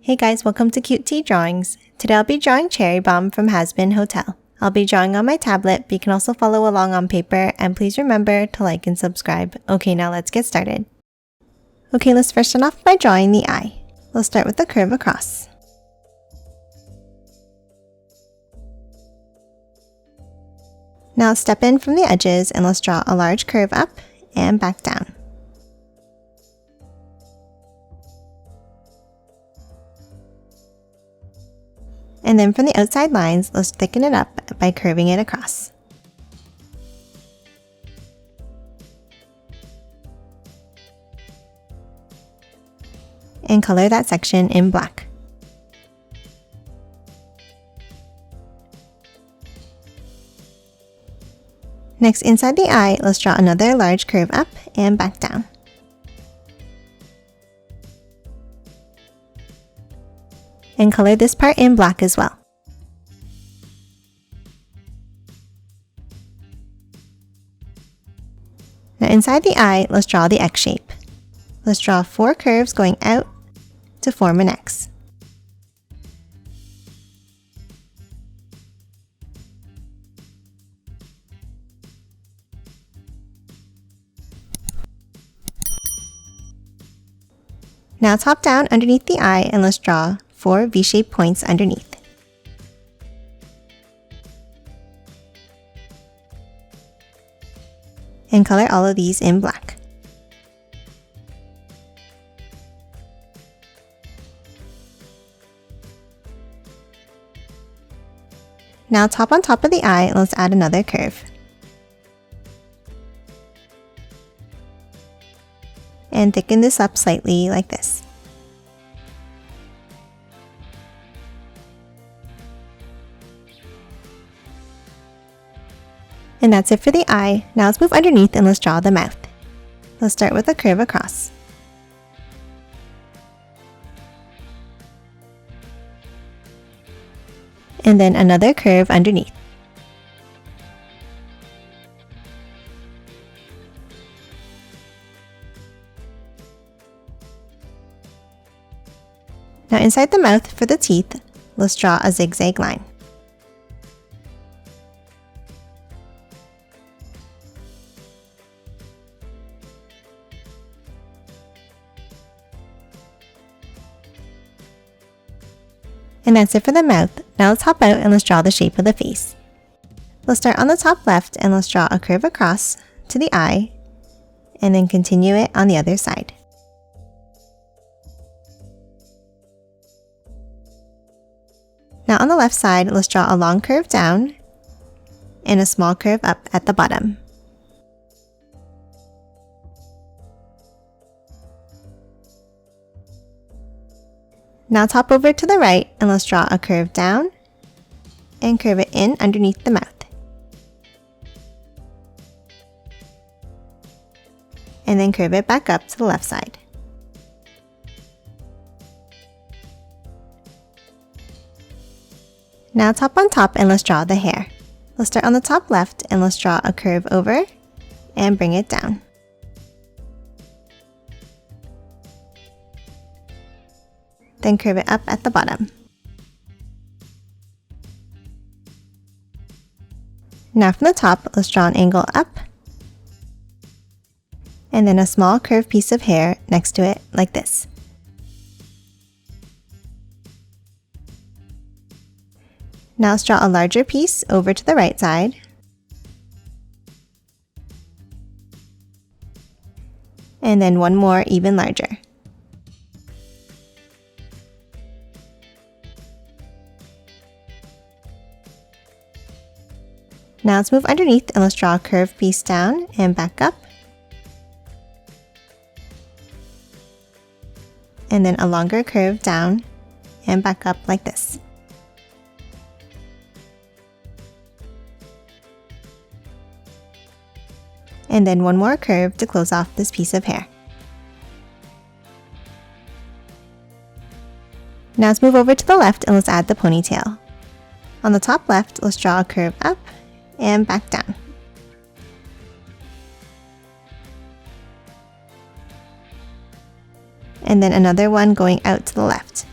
Hey guys, welcome to Cute Tea Drawings. Today I'll be drawing Cherri Bomb from Hazbin Hotel. I'll be drawing on my tablet, but you can also follow along on paper, and please remember to like and subscribe. Okay, now let's get started. Okay, let's first start off by drawing the eye. We'll start with the curve across. Now step in from the edges and let's draw a large curve up and back down. And then from the outside lines, let's thicken it up by curving it across. And color that section in black. Next, inside the eye, let's draw another large curve up and back down. And color this part in black as well. Now inside the eye, let's draw the X shape. Let's draw 4 curves going out to form an X. Now top down underneath the eye and let's draw 4 V-shaped points underneath. And color all of these in black. Now top on top of the eye, let's add another curve. And thicken this up slightly like this. And that's it for the eye. Now let's move underneath and let's draw the mouth. Let's start with a curve across. And then another curve underneath. Now inside the mouth for the teeth, let's draw a zigzag line. And that's it for the mouth. Now let's hop out and let's draw the shape of the face. Let's start on the top left and let's draw a curve across to the eye and then continue it on the other side. Now on the left side, let's draw a long curve down and a small curve up at the bottom. Now top over to the right and let's draw a curve down and curve it in underneath the mouth. And then curve it back up to the left side. Now top on top and let's draw the hair. Let's start on the top left and let's draw a curve over and bring it down. Then curve it up at the bottom. Now from the top, let's draw an angle up and then a small curved piece of hair next to it like this. Now let's draw a larger piece over to the right side. And then one more even larger. Now let's move underneath and let's draw a curved piece down and back up. And then a longer curve down and back up like this. And then one more curve to close off this piece of hair. Now let's move over to the left and let's add the ponytail. On the top left, let's draw a curve up and back down. and then another one going out to the left.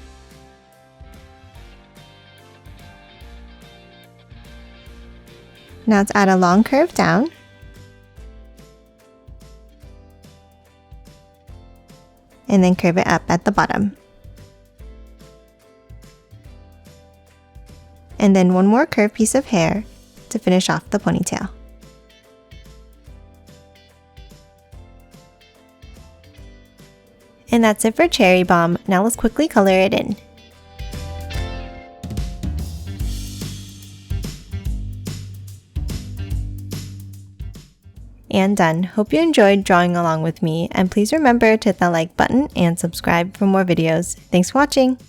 Now to add a long curve down. And then curve it up at the bottom. And then one more curved piece of hair to finish off the ponytail. And that's it for Cherri Bomb. Now let's quickly color it in. And done. Hope you enjoyed drawing along with me, and please remember to hit that like button and subscribe for more videos. Thanks for watching!